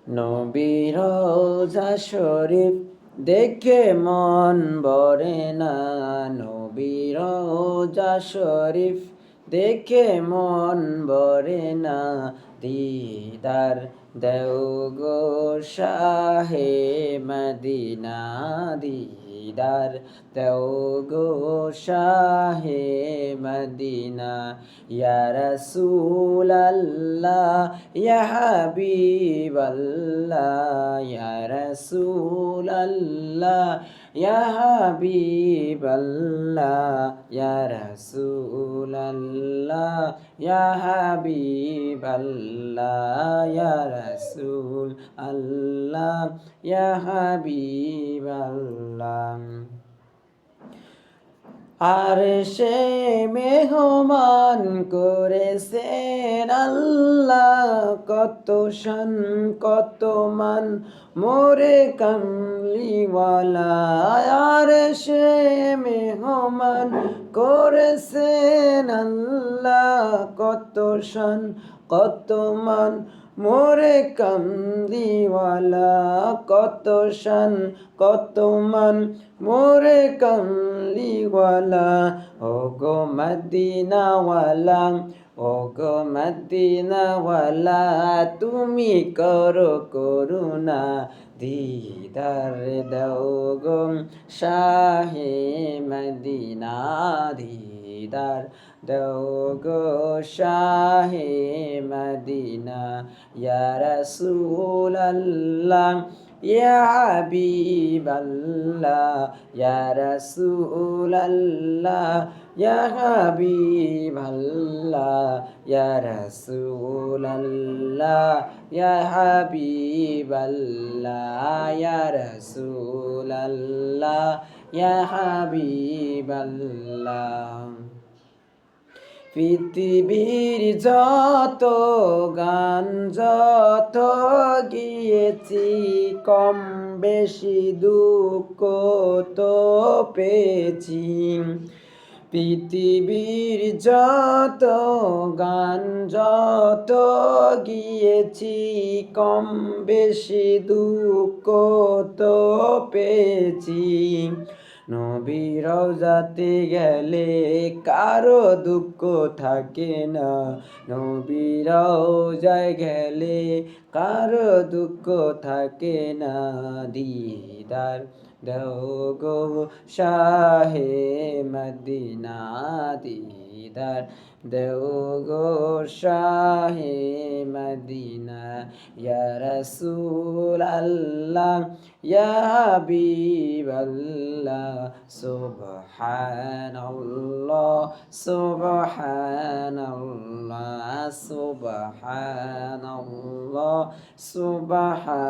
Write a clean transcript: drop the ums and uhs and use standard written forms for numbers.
নবীর রওজা শরীফ দেখে মন ভরে না, নবীর রওজা শরীফ দেখে মন ভরে না, দিদার দেও গো শাহে মদিনা, দিদার দেও গো শাহে মদিনা। ইয়া রাসূলাল্লাহ ইয়া হাবিবাল্লাহ, ইয়া রাসূলাল্লাহ ইয়া হাবিবাল্লাহ, ইয়া রাসূলাল্লাহ ইয়া হাবিবাল্লাহ, ইয়া রাসূল আল্লাহ ইয়া হাবিবাল্লাহ। আর সে মেহমান করেছেন আল্লাহ, কত শান কত মান মোরে কামলিওয়ালা। আর সে মেহমান করেছেন আল্লাহ, কত শান কত মান মোরে কামলিওয়ালা, কত শান কত মান মোরে কামলিওয়ালা। ও গো মদিনাওয়ালা, ও গো মদিনাওয়ালা, তুমি করো করুণা, দিদার দাও গো শাহে মদিনা, দিদার দাও গো শাহে মদিনা। ইয়া রাসূলাল্লাহ ইয়া হাবিবাল্লাহ, ইয়া রাসূলাল্লাহ ইয়া হাবিবাল্লাহ, ইয়া রাসূলাল্লাহ ইয়া হাবিবাল্লাহ, ইয়া রাসূলাল্লাহ ইয়া হাবিবাল্লাহ। পৃথিবীর যত গান যত গিয়েছি, কম বেশি দুঃখ তো পেয়েছি। পৃথিবীর যত গান যত গিয়েছি, কম বেশি দুঃখ তো পেয়েছি। নবীর রওজাতে গেলে কারো দুঃখ থাকে না, নবীর রওজায় গেলে কারো দুঃখ থাকে না, দিদার দাও গো শাহে মদিনা, দিদার দাও গো শাহে মদিনা। ইয়া রাসূলাল্লাহ ইয়া হাবিবাল্লাহ, সুবহানাল্লাহ সুবহানাল্লাহ সুবহানাল্লাহ সুবহানাল্লাহ।